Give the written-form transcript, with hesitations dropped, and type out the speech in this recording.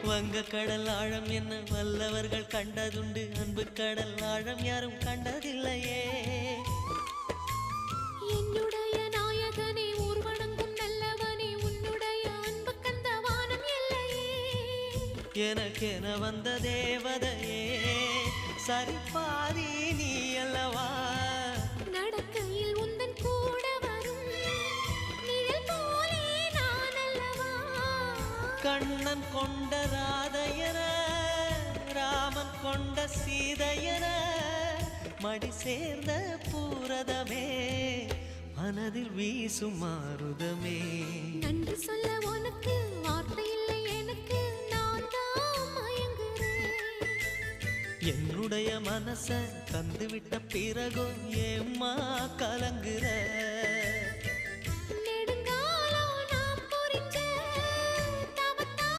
வங்க கடல் ஆழம் என்ன வல்லவர்கள் கண்டதுண்டு, அன்பு கடல் ஆழம் யாரும் கண்டதில்லையே. என்னுடைய நாயகனே ஊர்வணங்கும் நல்லவனே, உன்னுடைய அன்பு கந்த வானம் எல்லையே. எனக்கென வந்த தேவதையே சரிபாதி நீ அல்லவா. நடக்கையில் உந்தன் கூட வரும் நிழல் போலே நான் அல்லவா. கண்ணன் கொண்ட ராதையர ராமன் கொண்ட சீதையர மடி சேர்ந்த பூரதமே மனதில் வீசும் மாருதமே. நன்றி சொல்ல உனக்கு வார்த்தை இல்லை எனக்கு, நான் தான் மயங்குறேன். என்னுடைய மனச தந்துவிட்ட பிறகும் ஏம்மா கலங்குற.